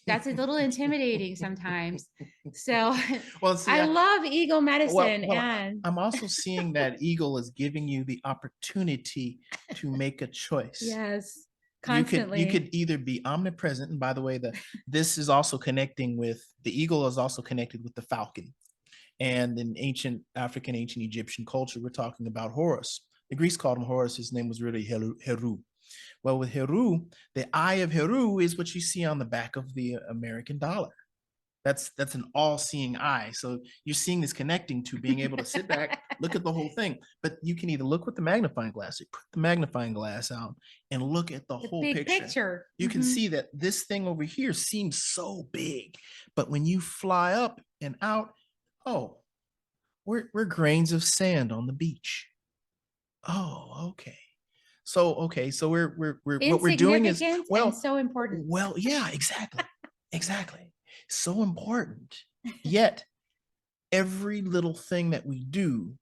that's a little intimidating sometimes. So Well, see, I love eagle medicine. well, And I'm also seeing that eagle is giving you the opportunity to make a choice. yes, You constantly. could either be omnipresent, and by the way, this is also connecting with the eagle is also connected with the falcon. And in ancient African, ancient Egyptian culture, we're talking about Horus. The Greeks called him Horus. His name was really Heru. Well, with Heru, the eye of Heru is what you see on the back of the American dollar. That's an all-seeing eye. So you're seeing this connecting to being able to sit back, look at the whole thing. But you can either look with the magnifying glass, or put the magnifying glass out and look at the whole big picture. You can see that this thing over here seems so big, but when you fly up and out, oh, we're grains of sand on the beach. Oh, okay. So we're what we're doing is and so important. Well, yeah, exactly. Exactly. So important. Yet every little thing that we do,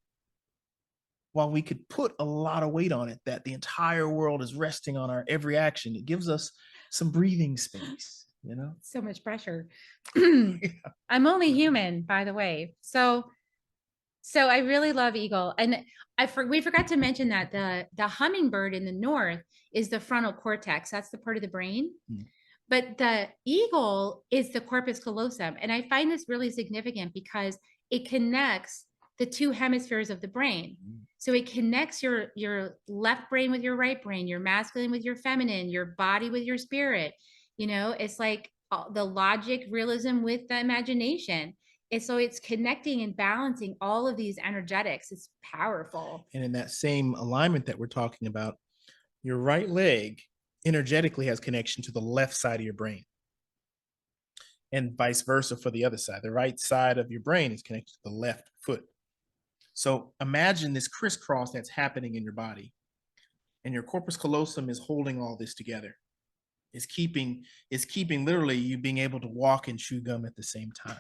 while we could put a lot of weight on it, that the entire world is resting on our every action, it gives us some breathing space, you know? So much pressure. I'm only human, by the way. So I really love eagle. And we forgot to mention that the hummingbird in the north is the frontal cortex. That's the part of the brain. But the eagle is the corpus callosum. And I find this really significant because it connects the two hemispheres of the brain. So it connects your left brain with your right brain, your masculine with your feminine, your body with your spirit. You know, it's like the logic, realism with the imagination. And so it's connecting and balancing all of these energetics. It's powerful. And in that same alignment that we're talking about, your right leg energetically has connection to the left side of your brain. And vice versa for the other side. The right side of your brain is connected to the left foot. So imagine this crisscross that's happening in your body. And your corpus callosum is holding all this together. It's keeping literally you being able to walk and chew gum at the same time.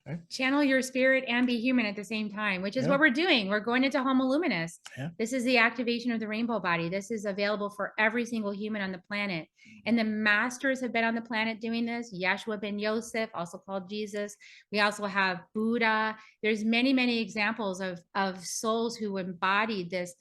Okay. Channel your spirit and be human at the same time, which is what we're doing. We're going into Homo Luminous. This is the activation of the rainbow body. This is available for every single human on the planet. And the masters have been on the planet doing this. Yeshua ben Yosef, also called Jesus. We also have Buddha. There's many, many examples of souls who embodied this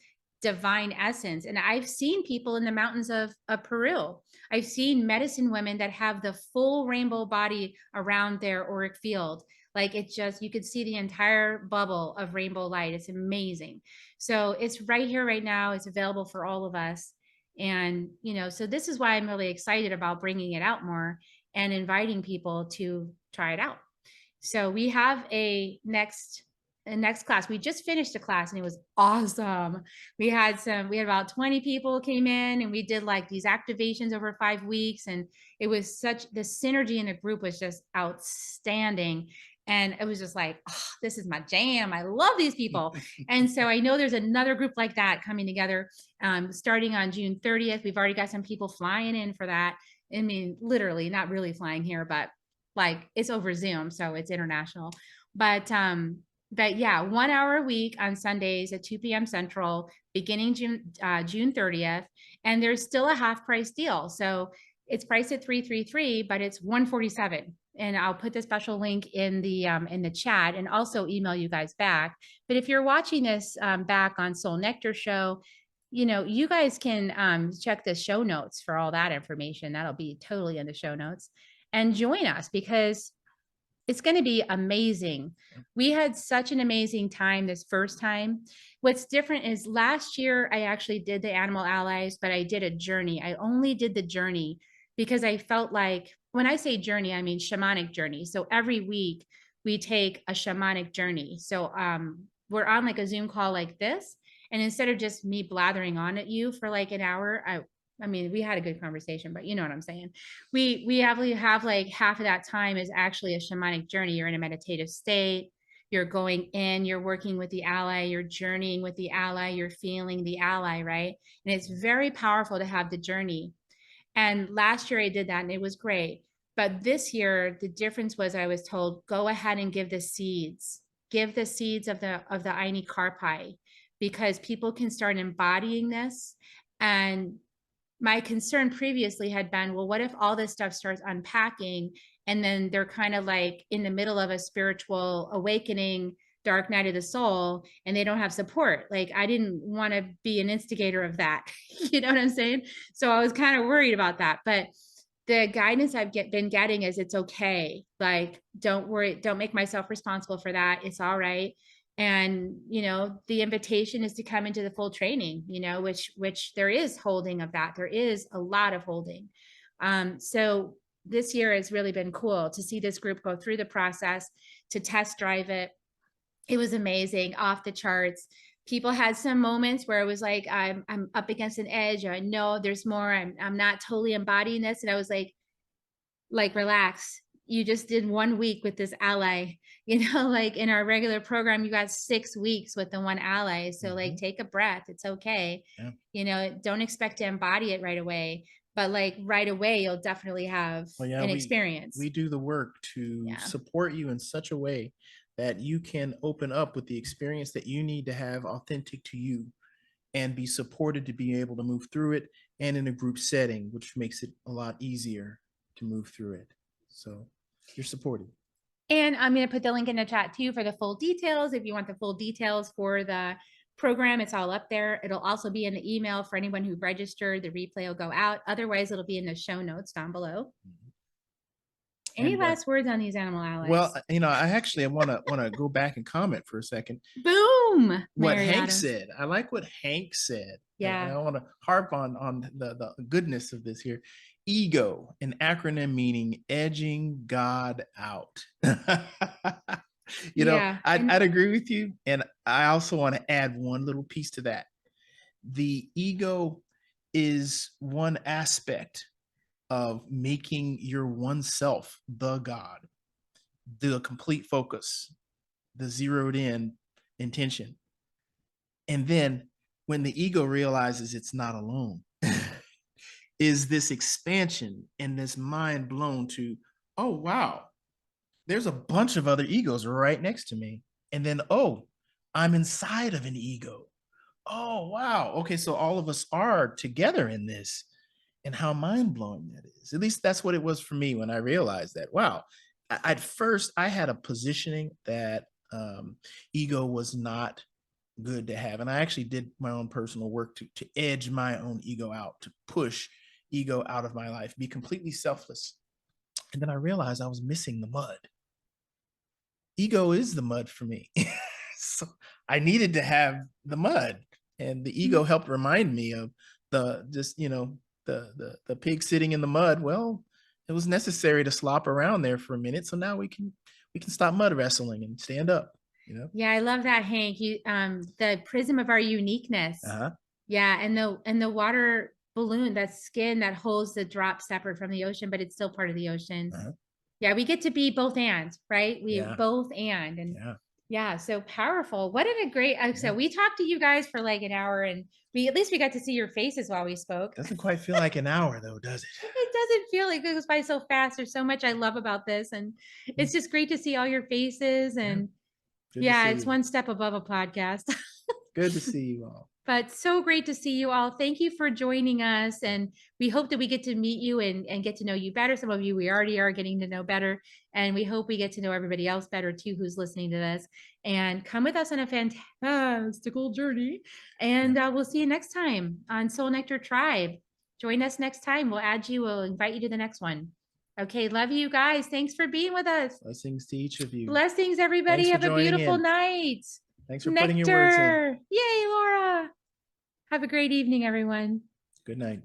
divine essence. And I've seen people in the mountains of Peru. I've seen medicine women that have the full rainbow body around their auric field. Like it just, you could see the entire bubble of rainbow light. It's amazing. So it's right here, right now. It's available for all of us. And, you know, so this is why I'm really excited about bringing it out more and inviting people to try it out. So we have a next class. We just finished a class and it was awesome. We had about 20 people came in and we did like these activations over 5 weeks. And it was the synergy in the group was just outstanding. And it was just like, oh, this is my jam. I love these people. And so I know there's another group like that coming together starting on June 30th. We've already got some people flying in for that. I mean, literally not really flying here, but like it's over Zoom. So it's international. But but yeah, 1 hour a week on Sundays at 2 p.m. Central, beginning June 30th. And there's still a half price deal. So it's priced at 333, but it's 147. And I'll put the special link in the chat and also email you guys back. But if you're watching this back on Soul Nectar Show, you know, you guys can check the show notes for all that information. That'll be totally in the show notes, and join us because it's going to be amazing. We had such an amazing time this first time. What's different is last year I actually did the animal allies, but I did a journey. I only did the journey because I felt like, when I say journey, I mean shamanic journey. So every week we take a shamanic journey. So we're on like a Zoom call like this. And instead of just me blathering on at you for like an hour, I mean, we had a good conversation, but you know what I'm saying. We have like half of that time is actually a shamanic journey. You're in a meditative state. You're going in, you're working with the ally, you're journeying with the ally, you're feeling the ally, right? And it's very powerful to have the journey. And last year I did that and it was great. But this year, the difference was I was told, go ahead and give the seeds. Give the seeds of the Aini Karpai, because people can start embodying this. And my concern previously had been, well, what if all this stuff starts unpacking and then they're kind of like in the middle of a spiritual awakening, dark night of the soul, and they don't have support? Like, I didn't want to be an instigator of that. You know what I'm saying? So I was kind of worried about that. But the guidance I've been getting is it's okay. Like, don't worry, don't make myself responsible for that. It's all right. And you know, the invitation is to come into the full training, you know, which there is holding of that. There is a lot of holding. So this year has really been cool to see this group go through the process, to test drive it. It was amazing, off the charts. People had some moments where it was like, I'm up against an edge, or I know there's more, I'm not totally embodying this. And I was like, relax. You just did 1 week with this ally, you know, like in our regular program, you got 6 weeks with the one ally. So like, take a breath. It's okay. Yeah. You know, don't expect to embody it right away, but like right away, you'll definitely have an experience. We do the work to support you in such a way that you can open up with the experience that you need to have authentic to you and be supported to be able to move through it, and in a group setting, which makes it a lot easier to move through it. So you're supported. And I'm going to put the link in the chat too for the full details. If you want the full details for the program, it's all up there. It'll also be in the email for anyone who registered. The replay will go out. Otherwise, it'll be in the show notes down below. Any last words on these animal allies? Well, you know, I want to go back and comment for a second. Boom. What Hank said. I like what Hank said. Yeah. And I want to harp on the goodness of this here. Ego, an acronym meaning edging God out. You know, I'd agree with you. And I also want to add one little piece to that. The ego is one aspect of making your one self the God, the complete focus, the zeroed in intention. And then when the ego realizes it's not alone, is this expansion and this mind blown to, oh, wow, there's a bunch of other egos right next to me. And then, oh, I'm inside of an ego. Oh, wow. Okay, so all of us are together in this. And how mind-blowing that is. At least that's what it was for me when I realized that. Wow. At first, I had a positioning that ego was not good to have. And I actually did my own personal work to edge my own ego out, to push ego out of my life, be completely selfless. And then I realized I was missing the mud. Ego is the mud for me. So I needed to have the mud. And the ego helped remind me of the pig sitting in the mud. Well, it was necessary to slop around there for a minute. So now we can stop mud wrestling and stand up, you know? Yeah, I love that, Hank. You the prism of our uniqueness. Yeah, and the water balloon, that skin that holds the drop separate from the ocean, but it's still part of the ocean. Yeah, we get to be both and, right? We both and yeah, so powerful. What a great so we talked to you guys for like an hour, and at least we got to see your faces while we spoke. Doesn't quite feel like an hour though, does it? It doesn't feel like it goes by so fast. There's so much I love about this, and it's just great to see all your faces. And Good to Yeah, see it's you. one step above a podcast. Good to see you all. But so great to see you all. Thank you for joining us. And we hope that we get to meet you and get to know you better. Some of you we already are getting to know better. And we hope we get to know everybody else better too who's listening to this. And come with us on a fantastical journey. And we'll see you next time on Soul Nectar Tribe. Join us next time. We'll add you. We'll invite you to the next one. Okay, love you guys. Thanks for being with us. Blessings to each of you. Blessings, everybody. Thanks for Have a beautiful joining in. night. Thanks for putting your words in. Nectar. Yay, Laura. Have a great evening, everyone. Good night.